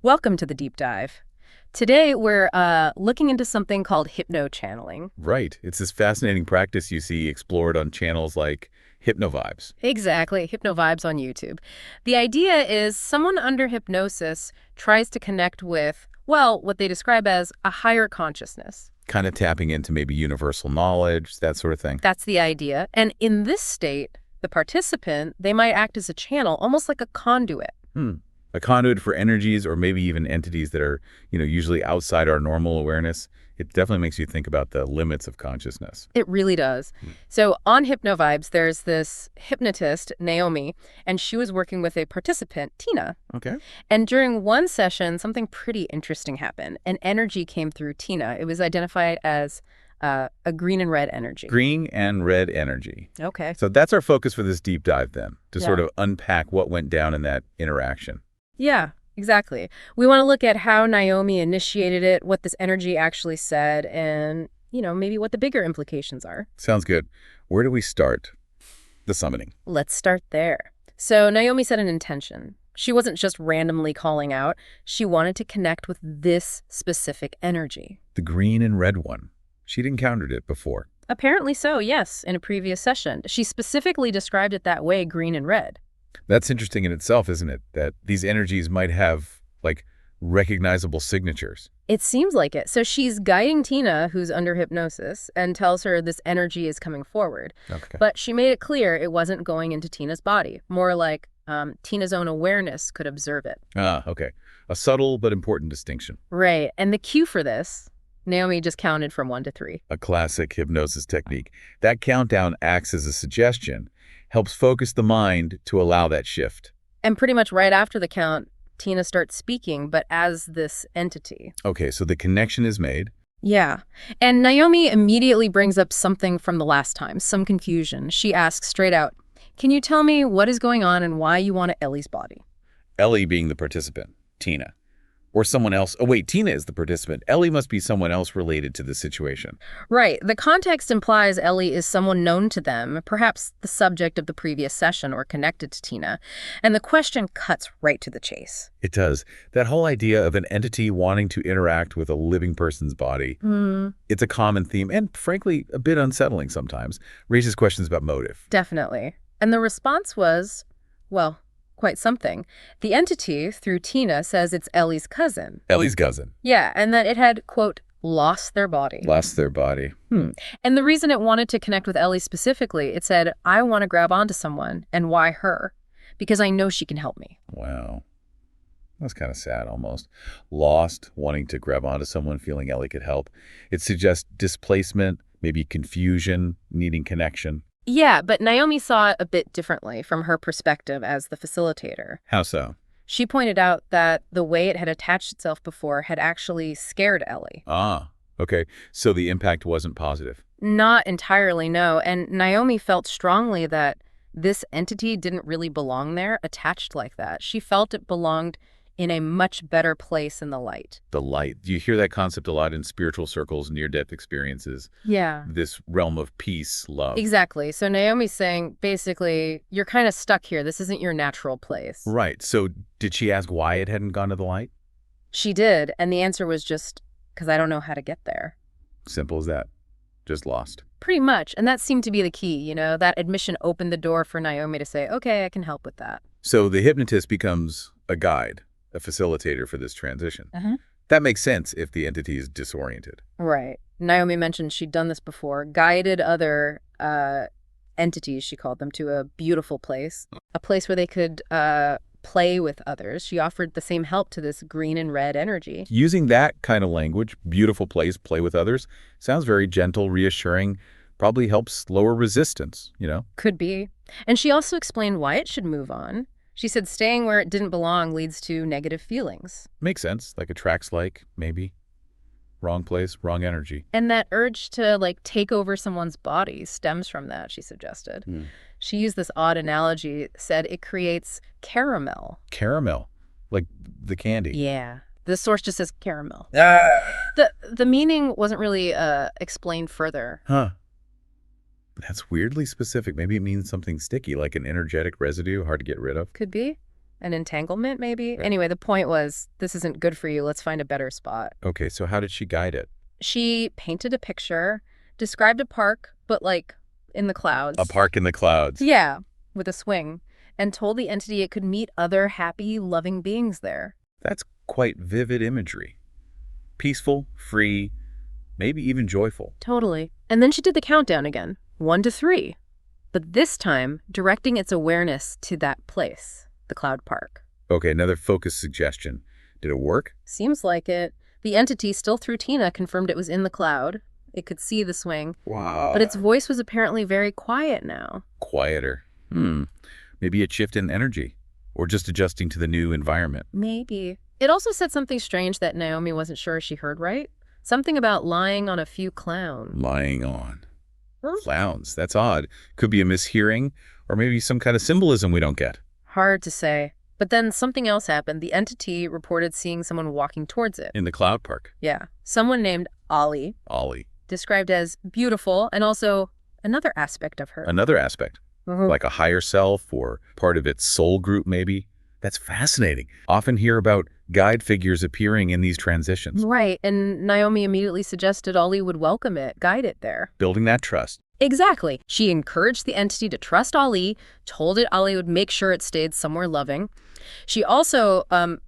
Welcome to the deep dive. Today we're looking into something called hypno-channeling. Right. It's this fascinating practice you see explored on channels like Hypnovibes. Exactly, hypno vibes on YouTube. The idea is someone under hypnosis tries to connect with, well, what they describe as a higher consciousness. Kind of tapping into maybe universal knowledge, that sort of thing. That's the idea. And in this state, the participant, they might act as a channel, almost like a conduit. A conduit for energies or maybe even entities that are, usually outside our normal awareness. It definitely makes you think about the limits of consciousness. It really does. So on Hypnovibes, there's this hypnotist, Naomi, and she was working with a participant, Tina. Okay. And during one session, something pretty interesting happened. An energy came through Tina. It was identified as a green and red energy. Green and red energy. Okay. So that's our focus for this deep dive then, to Yeah. sort of unpack what went down in that interaction. Yeah, exactly. We want to look at how Naomi initiated it, what this energy actually said, and, maybe what the bigger implications are. Sounds good. Where do we start? The summoning. Let's start there. So Naomi set an intention. She wasn't just randomly calling out. She wanted to connect with this specific energy. The green and red one. She'd encountered it before. Apparently so, yes, in a previous session. She specifically described it that way, green and red. That's interesting in itself, isn't it? That these energies might have, like, recognizable signatures. It seems like it. So she's guiding Tina, who's under hypnosis, and tells her this energy is coming forward. Okay. But she made it clear it wasn't going into Tina's body. More like Tina's own awareness could observe it. Okay. A subtle but important distinction. Right. And the cue for this, Naomi just counted from 1 to 3. A classic hypnosis technique. That countdown acts as a suggestion, helps focus the mind to allow that shift. And pretty much right after the count, Tina starts speaking, but as this entity. Okay, so the connection is made. Yeah. And Naomi immediately brings up something from the last time, some confusion. She asks straight out, "Can you tell me what is going on and why you want Ellie's body?" Ellie being the participant, Tina. Or someone else. Oh, wait, Tina is the participant. Ellie must be someone else related to the situation. Right. The context implies Ellie is someone known to them, perhaps the subject of the previous session or connected to Tina. And the question cuts right to the chase. It does. That whole idea of an entity wanting to interact with a living person's body, it's a common theme and, frankly, a bit unsettling sometimes. Raises questions about motive. Definitely. And the response was, well, quite something. The entity, through Tina, says it's Ellie's cousin. Ellie's cousin. Yeah, and that it had, quote, lost their body. Lost their body. And the reason it wanted to connect with Ellie specifically, it said, I want to grab onto someone. And why her? Because I know she can help me. Wow. That's kind of sad almost. Lost, wanting to grab onto someone, feeling Ellie could help. It suggests displacement, maybe confusion, needing connection. Yeah, but Naomi saw it a bit differently from her perspective as the facilitator. How so? She pointed out that the way it had attached itself before had actually scared Ellie. Ah, okay. So the impact wasn't positive. Not entirely, no. And Naomi felt strongly that this entity didn't really belong there, attached like that. She felt it belonged in a much better place in the light. The light. You hear that concept a lot in spiritual circles, near-death experiences. Yeah. This realm of peace, love. Exactly. So Naomi's saying, basically, you're kind of stuck here. This isn't your natural place. Right. So did she ask why it hadn't gone to the light? She did, and the answer was just, because I don't know how to get there. Simple as that. Just lost. Pretty much, and that seemed to be the key, that admission opened the door for Naomi to say, okay, I can help with that. So the hypnotist becomes a guide, a facilitator for this transition. That makes sense if the entity is disoriented. Right. Naomi mentioned she'd done this before, guided other entities, she called them, to a beautiful place, a place where they could play with others. She offered the same help to this green and red energy. Using that kind of language, beautiful place, play with others, sounds very gentle, reassuring, probably helps lower resistance, Could be. And she also explained why it should move on. She said staying where it didn't belong leads to negative feelings. Makes sense, like attracts like, maybe. Wrong place, wrong energy. And that urge to, take over someone's body stems from that, she suggested. She used this odd analogy, said it creates caramel. Caramel, like the candy. Yeah. The source just says caramel. The meaning wasn't really explained further. Huh. That's weirdly specific. Maybe it means something sticky, like an energetic residue, hard to get rid of. Could be. An entanglement, maybe? Okay. Anyway, the point was, this isn't good for you. Let's find a better spot. Okay, so how did she guide it? She painted a picture, described a park, but like in the clouds. A park in the clouds. Yeah, with a swing, and told the entity it could meet other happy, loving beings there. That's quite vivid imagery. Peaceful, free, maybe even joyful. Totally. And then she did the countdown again, 1 to 3. But this time, directing its awareness to that place, the cloud park. Okay, another focus suggestion. Did it work? Seems like it. The entity, still through Tina, confirmed it was in the cloud. It could see the swing. Wow. But its voice was apparently very quiet now. Quieter. Maybe a shift in energy, or just adjusting to the new environment. Maybe. It also said something strange that Naomi wasn't sure she heard right. Something about lying on a few clowns. Lying on. Clowns. That's odd. Could be a mishearing, or maybe some kind of symbolism we don't get. Hard to say. But then something else happened. The entity reported seeing someone walking towards it. In the cloud park. Yeah. Someone named Ollie. Ollie. Described as beautiful, and also another aspect of her. Another aspect. Like a higher self, or part of its soul group, maybe. That's fascinating. Often hear about guide figures appearing in these transitions. Right, and Naomi immediately suggested Ollie would welcome it, guide it there. Building that trust. Exactly. She encouraged the entity to trust Ollie, told it Ollie would make sure it stayed somewhere loving. She also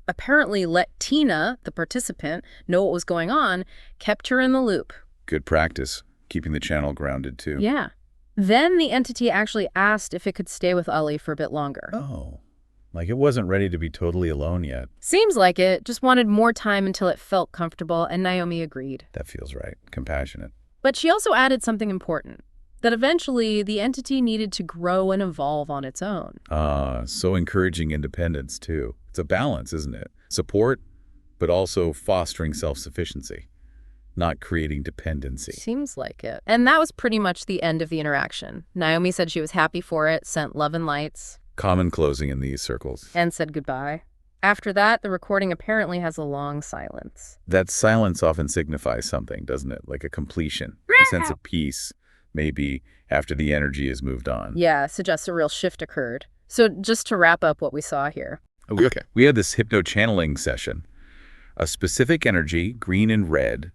apparently let Tina, the participant, know what was going on, kept her in the loop. Good practice. Keeping the channel grounded, too. Yeah. Then the entity actually asked if it could stay with Ollie for a bit longer. Oh. Like it wasn't ready to be totally alone yet. Seems like it. Just wanted more time until it felt comfortable, and Naomi agreed. That feels right. Compassionate. But she also added something important, that eventually the entity needed to grow and evolve on its own. So encouraging independence, too. It's a balance, isn't it? Support, but also fostering self-sufficiency, not creating dependency. Seems like it. And that was pretty much the end of the interaction. Naomi said she was happy for it, sent love and lights. Common closing in these circles. And said goodbye. After that, the recording apparently has a long silence. That silence often signifies something, doesn't it? Like a completion, a sense of peace, maybe after the energy has moved on. Yeah, suggests a real shift occurred. So just to wrap up what we saw here. Okay. We had this hypno-channeling session. A specific energy, green and red,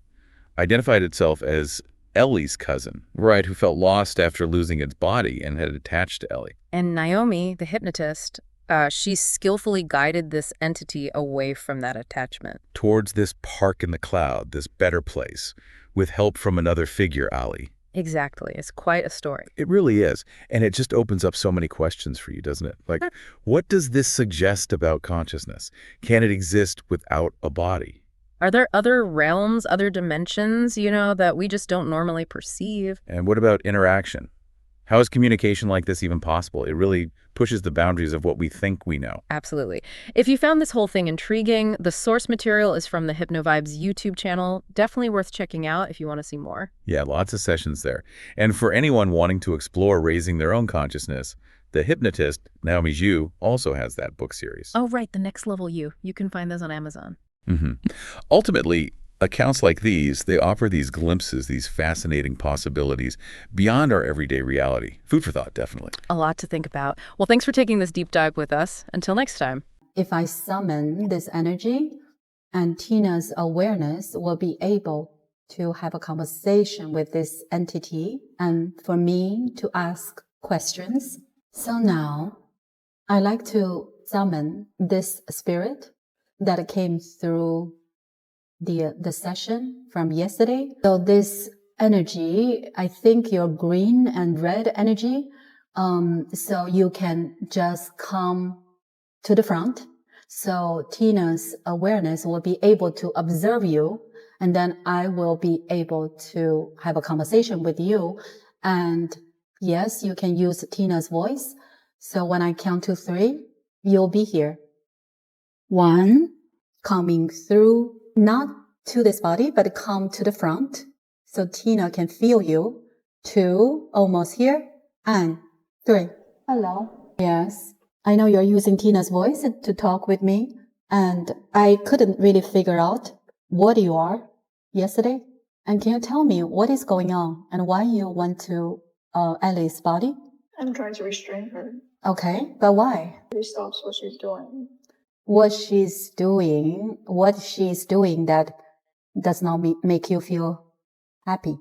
identified itself as Ellie's cousin, right, who felt lost after losing its body and had attached to Ellie. And Naomi, the hypnotist, she skillfully guided this entity away from that attachment. Towards this park in the cloud, this better place, with help from another figure, Ollie. Exactly. It's quite a story. It really is. And it just opens up so many questions for you, doesn't it? Like, what does this suggest about consciousness? Can it exist without a body? Are there other realms, other dimensions, that we just don't normally perceive? And what about interaction? How is communication like this even possible? It really pushes the boundaries of what we think we know. Absolutely. If you found this whole thing intriguing, the source material is from the HypnoVibes YouTube channel. Definitely worth checking out if you want to see more. Yeah, lots of sessions there. And for anyone wanting to explore raising their own consciousness, the hypnotist, Naomi Zhu, also has that book series. Oh, right. The Next Level You. You can find those on Amazon. Ultimately, accounts like these, they offer these glimpses, these fascinating possibilities beyond our everyday reality. Food for thought, definitely. A lot to think about. Well, thanks for taking this deep dive with us. Until next time. If I summon this energy, and Tina's awareness will be able to have a conversation with this entity and for me to ask questions. So now I like to summon this spirit that came through the session from yesterday. So this energy, I think your green and red energy, so you can just come to the front. So Tina's awareness will be able to observe you, and then I will be able to have a conversation with you. And yes, you can use Tina's voice. So when I count to 3, you'll be here. 1, coming through, not to this body, but come to the front. So Tina can feel you. 2, almost here. And 3. Hello. Yes. I know you're using Tina's voice to talk with me. And I couldn't really figure out what you are yesterday. And can you tell me what is going on and why you went to Ellie's body? I'm trying to restrain her. Okay, but why? She stops what she's doing. What she's doing that does not make you feel happy.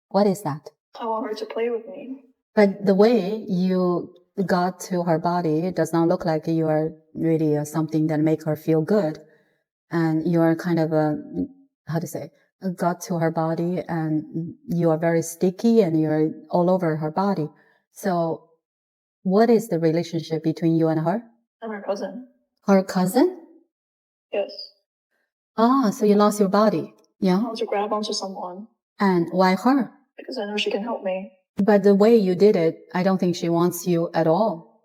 What is that? I want her to play with me. But the way you got to her body, it does not look like you are really something that make her feel good. And you are kind of got to her body and you are very sticky and you're all over her body. So what is the relationship between you and her? I'm her cousin. Her cousin? Yes. Ah, so you lost your body. Yeah. I want to grab onto someone. And why her? Because I know she can help me. But the way you did it, I don't think she wants you at all.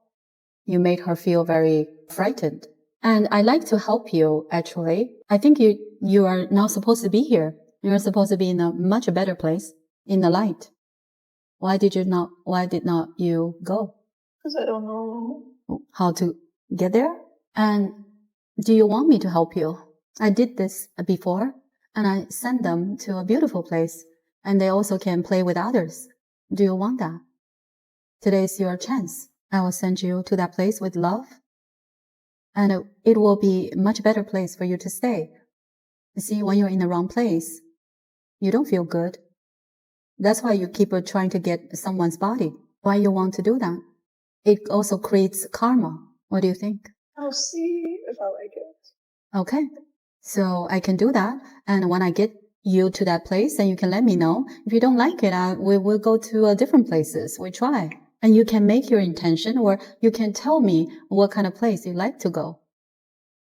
You made her feel very frightened. And I like to help you, actually. I think you are not supposed to be here. You're supposed to be in a much better place, in the light. Why did not you go? Because I don't know how to get there? And do you want me to help you? I did this before, and I sent them to a beautiful place, and they also can play with others. Do you want that? Today's your chance. I will send you to that place with love, and it will be a much better place for you to stay. You see, when you're in the wrong place, you don't feel good. That's why you keep trying to get someone's body. Why you want to do that? It also creates karma. What do you think? I'll see if I like it. Okay. So I can do that. And when I get you to that place, then you can let me know. If you don't like it, we will go to different places. We try. And you can make your intention, or you can tell me what kind of place you like to go.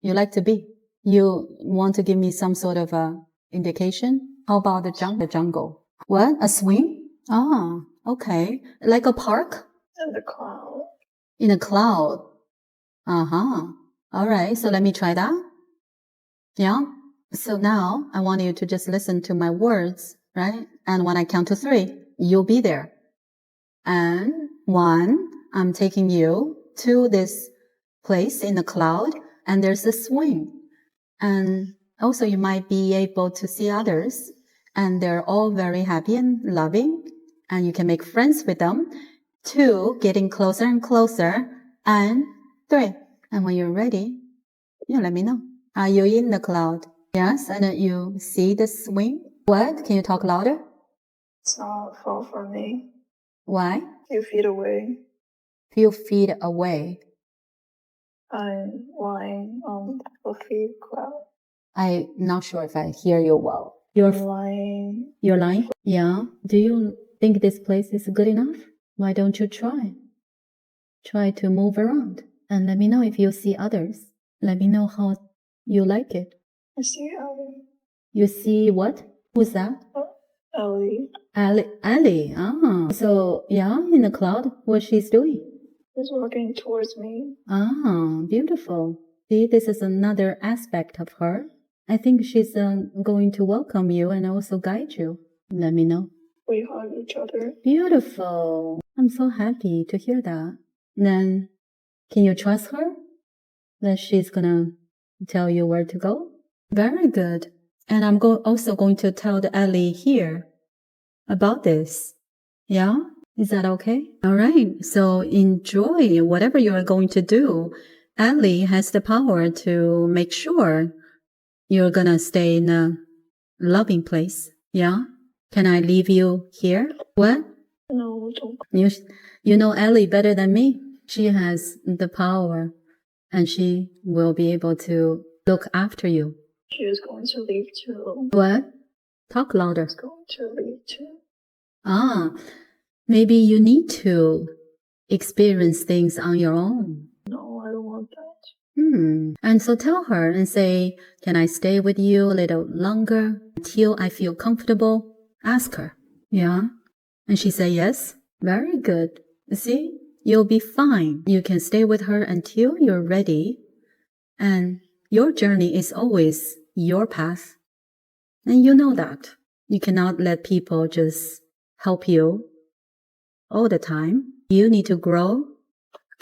You like to be. You want to give me some sort of indication? How about the jungle? What? A swing? Ah, okay. Like a park? In the cloud. In a cloud. Uh-huh. All right. So let me try that. Yeah. So now I want you to just listen to my words, right? And when I count to 3, you'll be there. And 1, I'm taking you to this place in the cloud, and there's a swing. And also you might be able to see others, and they're all very happy and loving, and you can make friends with them. 2, getting closer and closer, and 3. And when you're ready, you let me know. Are you in the cloud? Yes, and you see the swing? What? Can you talk louder? It's not far from me. Why? A few feet away. Few feet away. I'm lying on the fluffy cloud. I'm not sure if I hear you well. You're lying. You're lying? Yeah. Do you think this place is good enough? Why don't you try? Try to move around and let me know if you see others. Let me know how you like it. I see Ellie. You see what? Who's that? Ellie. Ellie. Ah. So, yeah, in the cloud, what she's doing? She's walking towards me. Ah, beautiful. See, this is another aspect of her. I think she's going to welcome you and also guide you. Let me know. We hug each other. Beautiful. I'm so happy to hear that. Then, can you trust her? That she's gonna tell you where to go? Very good. And I'm also going to tell the Ellie here about this. Yeah? Is that okay? All right. So enjoy whatever you're going to do. Ellie has the power to make sure you're gonna stay in a loving place. Yeah? Can I leave you here? What? No, don't. You know Ellie better than me. She has the power and she will be able to look after you. She is going to leave too. What? Talk louder. She's going to leave too. Ah, maybe you need to experience things on your own. No, I don't want that. And so tell her and say, can I stay with you a little longer until I feel comfortable? Ask her. Yeah. And she say yes. Very good. See, you'll be fine. You can stay with her until you're ready. And your journey is always your path. And you know that. You cannot let people just help you all the time. You need to grow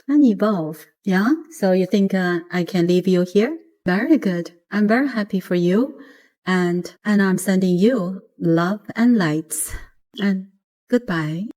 and evolve. Yeah? So you think I can leave you here? Very good. I'm very happy for you. And I'm sending you love and lights. And goodbye.